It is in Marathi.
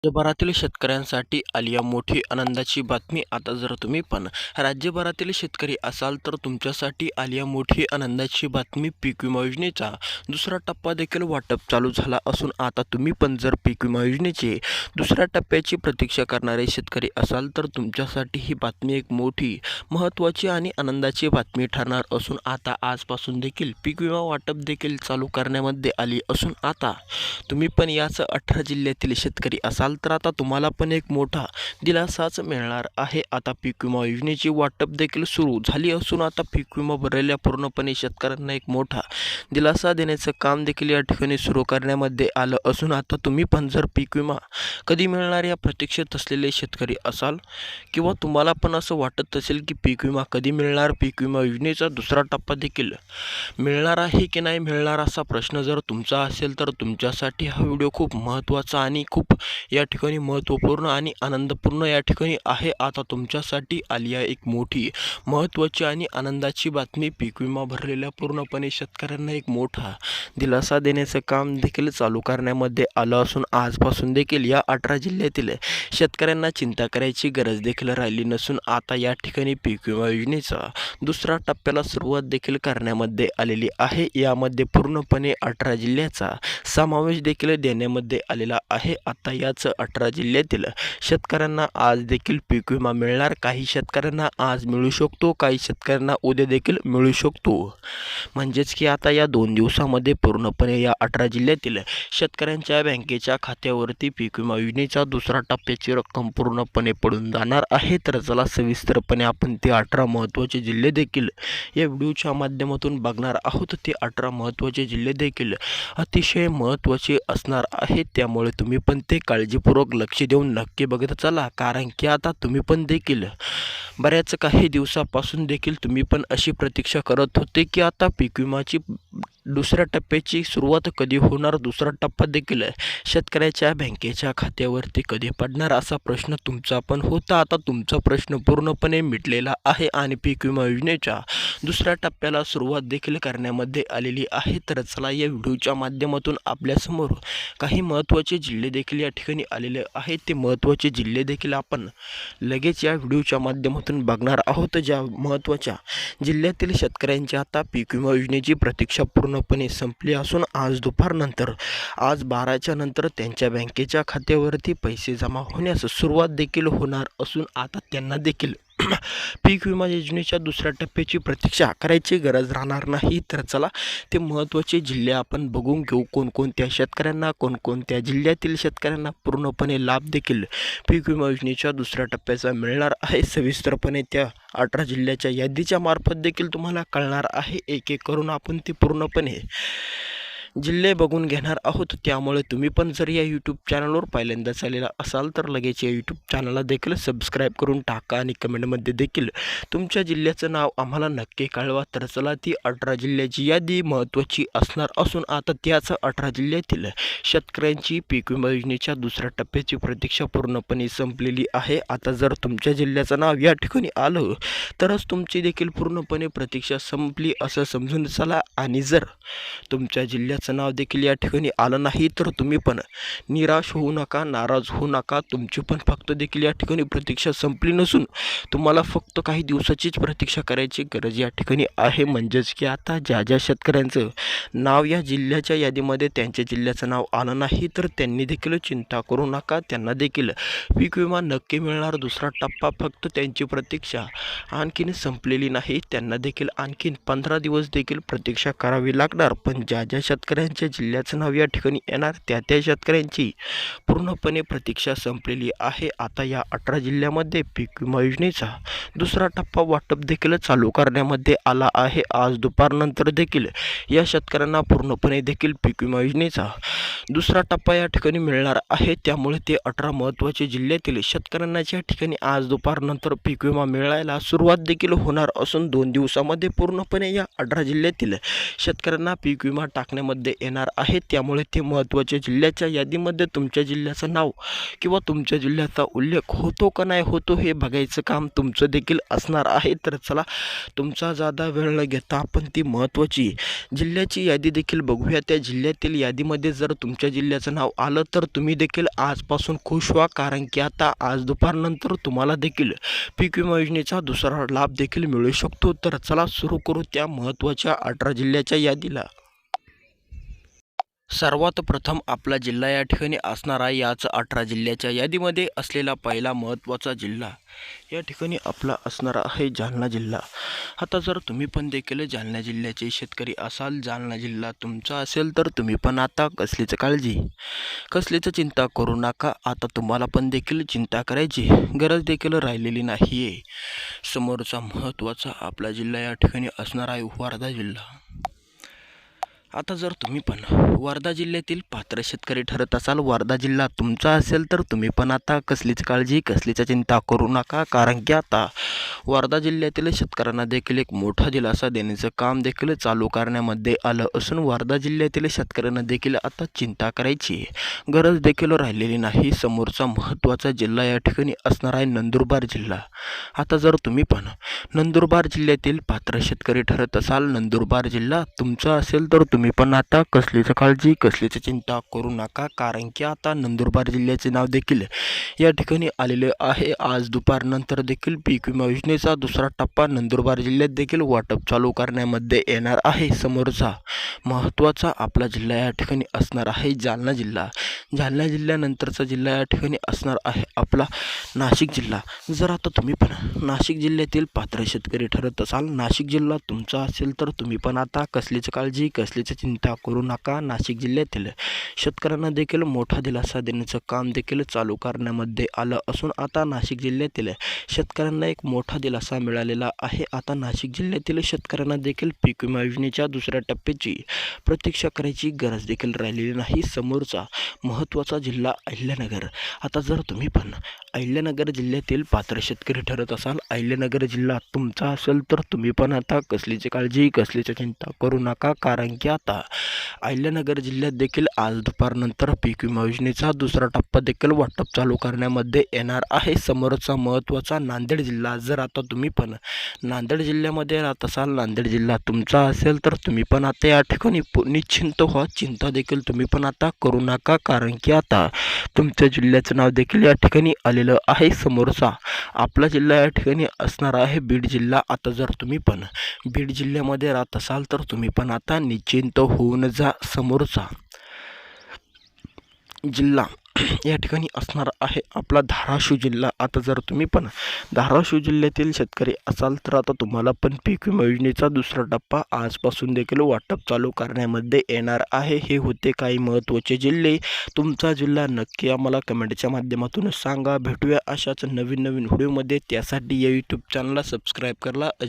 राज्यभरातील शेतकऱ्यांसाठी आली आहे मोठी आनंदाची बातमी. आता जर तुम्ही पण राज्यभरातील शेतकरी असाल तर तुमच्यासाठी आली आहे मोठी आनंदाची बातमी. पीक विमा योजनेचा दुसरा टप्पा देखील वाटप चालू झाला असून आता तुम्ही पण जर पीक विमा योजनेचे दुसऱ्या टप्प्याची प्रतीक्षा करणारे शेतकरी असाल तर तुमच्यासाठी ही बातमी एक मोठी महत्त्वाची आणि आनंदाची बातमी ठरणार असून आता आजपासून देखील पीक विमा वाटप देखील चालू करण्यामध्ये आली असून आता तुम्ही पण याच 18 जिल्ह्यातील शेतकरी असाल तर आता तुम्हाला पण एक मोठा दिलासाच मिळणार आहे. आता पीक विमा योजनेची वाटप देखील सुरू झाली असून आता पीक विमा भरलेल्या पूर्णपणे शेतकऱ्यांना एक मोठा दिलासा देण्याचं काम देखील या ठिकाणी सुरू करण्यामध्ये आलं असून आता तुम्ही पण जर पीक विमा कधी मिळणार या प्रतीक्षेत असलेले शेतकरी असाल किंवा तुम्हाला पण असं वाटत असेल की पीक विमा कधी मिळणार, पीक विमा योजनेचा दुसरा टप्पा देखील मिळणार आहे की नाही मिळणार असा प्रश्न जर तुमचा असेल तर तुमच्यासाठी हा व्हिडिओ खूप महत्त्वाचा आणि खूप या ठिकाणी महत्त्वपूर्ण आणि आनंदपूर्ण या ठिकाणी आहे. आता तुमच्यासाठी आली आहे एक मोठी महत्त्वाची आणि आनंदाची बातमी. पीक विमा भरलेल्या पूर्णपणे शेतकऱ्यांना एक मोठा दिलासा देण्याचं काम देखील चालू करण्यामध्ये आलं असून आजपासून देखील या 18 जिल्ह्यातील शेतकऱ्यांना चिंता करायची गरज देखील राहिली नसून आता या ठिकाणी पीक विमा योजनेचा दुसऱ्या टप्प्याला सुरुवात देखील करण्यामध्ये आलेली आहे. यामध्ये पूर्णपणे 18 जिल्ह्याचा समावेश देखील देण्यामध्ये आलेला आहे. आता याच 18 जिल्ह्यातील शेतकऱ्यांना आज देखील पीक विमा मिळणार. काही शेतकऱ्यांना आज मिळू शकतो, काही शेतकऱ्यांना उद्या देखील मिळू शकतो. म्हणजेच की आता या 2 दिवसामध्ये पूर्णपणे या 18 जिल्ह्यातील शेतकऱ्यांच्या बँकेच्या खात्यावरती पीक विमा योजनेचा दुसरा टप्प्याची रक्कम पूर्णपणे पडून जाणार आहे. तर चला सविस्तरपणे आपण ते 18 महत्त्वाचे जिल्हे देखील या व्हिडिओच्या माध्यमातून बघणार आहोत. ते 18 महत्त्वाचे जिल्हे देखील अतिशय महत्त्वाचे असणार आहेत, त्यामुळे तुम्ही पण ते काळजीपूर्वक लक्ष देऊन नक्की बघत चला. कारण की आता तुम्ही पण देखील बऱ्याच काही दिवसापासून देखील तुम्ही पण अशी प्रतीक्षा करत होते की आता पीक विमाची दुसऱ्या टप्प्याची सुरुवात कधी होणार, दुसरा टप्पा देखील शेतकऱ्याच्या बँकेच्या खात्यावरती कधी पडणार असा प्रश्न तुमचा पण होता. आता तुमचा प्रश्न पूर्णपणे मिटलेला आहे आणि पीक विमा योजनेच्या दुसऱ्या टप्प्याला सुरुवात देखील करण्यामध्ये आलेली आहे. तर चला या व्हिडिओच्या माध्यमातून आपल्यासमोर काही महत्त्वाचे जिल्हे देखील या ठिकाणी आलेले आहेत. ते महत्त्वाचे जिल्हे देखील आपण लगेच या व्हिडिओच्या माध्यमातून बघणार आहोत. ज्या महत्त्वाच्या जिल्ह्यातील शेतकऱ्यांची आता पीक विमा योजनेची प्रतीक्षा पूर्णपणे संपली असून आज दुपारनंतर आज 12च्या नंतर त्यांच्या बँकेच्या खात्यावरती पैसे जमा होण्यास सुरुवात देखील होणार असून आता त्यांना देखील पीक विमा योजनेच्या दुसऱ्या टप्प्याची प्रतीक्षा करायची गरज राहणार नाही. तर चला ते महत्त्वाचे जिल्हे आपण बघून घेऊ. कोणकोणत्या शेतकऱ्यांना, कोणकोणत्या जिल्ह्यातील शेतकऱ्यांना पूर्णपणे लाभ देखील पीक विमा योजनेच्या दुसऱ्या टप्प्याचा मिळणार आहे. सविस्तरपणे त्या 18 जिल्ह्याच्या यादीच्या मार्फत देखील तुम्हाला कळणार आहे. एक एक करून आपण ते पूर्णपणे जिल्हे बघून घेणार आहोत. त्यामुळे तुम्ही पण जर या यूट्यूब चॅनलवर पहिल्यांदाच आलेला असाल तर लगेच या यूट्यूब चॅनलला देखील सबस्क्राईब करून टाका आणि कमेंटमध्ये देखील तुमच्या जिल्ह्याचं नाव आम्हाला नक्की कळवा. तर चला ती 18 जिल्ह्याची यादी महत्त्वाची असणार असून आता त्याच 18 जिल्ह्यातील शेतकऱ्यांची पीक विमा योजनेच्या दुसऱ्या टप्प्याची प्रतीक्षा पूर्णपणे संपलेली आहे. आता जर तुमच्या जिल्ह्याचं नाव या ठिकाणी आलं तरच तुमची देखील पूर्णपणे प्रतीक्षा संपली असं समजून चला. आणि जर तुमच्या जिल्ह्यात नाव देखील या ठिकाणी आलं नाही तर तुम्ही पण निराश होऊ नका, नाराज होऊ नका. तुमची पण फक्त देखील या ठिकाणी प्रतीक्षा संपली नसून तुम्हाला फक्त काही दिवसाचीच प्रतीक्षा करायची गरज या ठिकाणी आहे. म्हणजेच की आता ज्या ज्या शेतकऱ्यांचं नाव या जिल्ह्याच्या यादीमध्ये त्यांच्या जिल्ह्याचं नाव आलं नाही तर त्यांनी देखील चिंता करू नका. त्यांना देखील पीक विमा नक्की मिळणार. दुसरा टप्पा फक्त त्यांची प्रतीक्षा आणखीन संपलेली नाही. त्यांना देखील आणखीन 15 दिवस देखील प्रतीक्षा करावी लागणार. पण ज्या ज्या शेतकऱ्यांच्या जिल्ह्याचं नाव या ठिकाणी येणार त्या शेतकऱ्यांची पूर्णपणे प्रतीक्षा संपलेली आहे. आता या 18 जिल्ह्यामध्ये पीक विमा योजनेचा दुसरा टप्पा वाटप देखील चालू करण्यामध्ये आला आहे. आज दुपारनंतर देखील या शेतकऱ्यांना पूर्णपणे देखील पीक विमा योजनेचा दुसरा टप्पा या ठिकाणी मिळणार आहे. त्यामुळे ते 18 महत्त्वाचे जिल्ह्यातील शेतकऱ्यांना या ठिकाणी आज दुपारनंतर पीक विमा मिळायला सुरुवात देखील होणार असून 2 दिवसामध्ये पूर्णपणे या 18 जिल्ह्यातील शेतकऱ्यांना पीक विमा टाकण्यामध्ये करण्यामध्ये येणार आहे. त्यामुळे ते महत्त्वाच्या जिल्ह्याच्या यादीमध्ये तुमच्या जिल्ह्याचं नाव किंवा तुमच्या जिल्ह्याचा उल्लेख होतो का नाही होतो हे बघायचं काम तुमचं देखील असणार आहे. तर चला तुमचा जादा वेळ न घेता आपण ती महत्त्वाची जिल्ह्याची यादी देखील बघूया. त्या जिल्ह्यातील यादीमध्ये जर तुमच्या जिल्ह्याचं नाव आलं तर तुम्ही देखील आजपासून खुश व्हा, कारण की आता आज दुपारनंतर तुम्हाला देखील पीक विमा योजनेचा दुसरा लाभ देखील मिळू शकतो. तर चला सुरू करू त्या महत्त्वाच्या 18 जिल्ह्याच्या यादीला. सर्वात प्रथम आपला जिल्हा या ठिकाणी असणार आहे. याच 18 जिल्ह्याच्या यादीमध्ये असलेला पहिला महत्त्वाचा जिल्हा या ठिकाणी आपला असणार आहे जालना जिल्हा. आता जर तुम्ही पण देखील जालना जिल्ह्याचे शेतकरी असाल, जालना जिल्हा तुमचा असेल, तर तुम्ही पण आता कसलीच काळजी कसलीच चिंता करू नका. आता तुम्हाला पण देखील चिंता करायची गरज देखील राहिलेली नाही आहे. समोरचा महत्त्वाचा आपला जिल्हा या ठिकाणी असणार आहे वर्धा जिल्हा. आता जर तुम्ही पण वर्धा जिल्ह्यातील पात्र शेतकरी ठरत असाल, वर्धा जिल्हा तुमचा असेल, तर तुम्ही पण आता कसलीच काळजी कसलीच चिंता करू नका, कारण की आता वर्धा जिल्ह्यातील शेतकऱ्यांना देखील एक मोठा दिलासा देण्याचं काम देखील चालू करण्यामध्ये आलं असून वर्धा जिल्ह्यातील शेतकऱ्यांना देखील आता चिंता करायची गरज देखील राहिलेली नाही. समोरचा महत्त्वाचा जिल्हा या ठिकाणी असणार आहे नंदुरबार जिल्हा. आता जर तुम्ही पण नंदुरबार जिल्ह्यातील पात्र शेतकरी ठरत असाल, नंदुरबार जिल्हा तुमचा असेल, तर तुम्ही पण आता कसलीच काळजी कसलीच चिंता करू नका, कारण की आता नंदुरबार जिल्ह्याचे नाव देखील या ठिकाणी आलेले आहे. आज दुपारनंतर देखील पीक विमा योजनेचा दुसरा टप्पा नंदुरबार जिल्ह्यात देखील वाटप चालू करण्यामध्ये येणार आहे. समोरचा महत्त्वाचा आपला जिल्हा या ठिकाणी असणार आहे जालना जिल्हा. जालना जिल्ह्यानंतरचा जिल्हा या ठिकाणी असणार आहे आपला नाशिक जिल्हा. जर आता तुम्ही पण नाशिक जिल्ह्यातील पात्र शेतकरी ठरत असाल, नाशिक जिल्हा तुमचा असेल, तर तुम्ही पण आता कसलीच काळजी कसलीच चिंता करू नका. नाशिक जिल्ह्यातील शेतकऱ्यांना देखील मोठा दिलासा देण्याचं काम देखील चालू करण्यामध्ये आलं असून आता नाशिक जिल्ह्यातील शेतकऱ्यांना एक मोठा दिलासा मिळालेला आहे. आता नाशिक जिल्ह्यातील शेतकऱ्यांना देखील पीक विमा योजनेच्या दुसऱ्या टप्प्याची प्रतीक्षा करायची गरज देखील राहिलेली नाही. समोरचा महत्त्वाचा जिल्हा अहिल्यानगर. आता जर तुम्ही पण अहिल्यानगर जिल्ह्यातील पात्र शेतकरी ठरत असाल, अहिल्यानगर जिल्हा तुमचा असेल, तर तुम्ही पण आता कसलीची काळजी कसलीच चिंता करू नका, कारण की आता अहिल्यानगर जिल्ह्यात देखील आज दुपारनंतर पीक विमा योजनेचा दुसरा टप्पा देखील वाटप चालू करण्यामध्ये येणार आहे. समोरचा महत्त्वाचा नांदेड जिल्हा. जर आता तुम्ही पण नांदेड जिल्ह्यामध्ये राहत असाल, नांदेड जिल्हा तुमचा असेल, तर तुम्ही पण आता या ठिकाणी निश्चिंत व्हा, चिंता देखील तुम्ही पण आता करू नका, कारण की आता तुमच्या जिल्ह्याचं नाव देखील या ठिकाणी आलेलं आहे. समोरचा आपला जिल्हा या ठिकाणी असणार आहे बीड जिल्हा. आता जर तुम्ही पण बीड जिल्ह्यामध्ये राहत असाल, तर तुम्ही पण आता निश्चिंत होऊन जा. समोरचा जिल्हा या ठिकाणी असणार आहे आपला धाराशिव जिल्हा. आता जर तुम्ही पण धाराशिव जिल्ह्यातील शेतकरी असाल, तर आता तुम्हाला पण पीक विमा योजनेचा दुसरा टप्पा आजपासून देखील वाटप चालू करण्यामध्ये येणार आहे. हे होते काही महत्त्वाचे जिल्हे. तुमचा जिल्हा नक्की आम्हाला कमेंटच्या माध्यमातून सांगा. भेटूया अशाच नवीन व्हिडिओमध्ये. त्यासाठी या यूट्यूब चॅनलला सबस्क्राईब करा.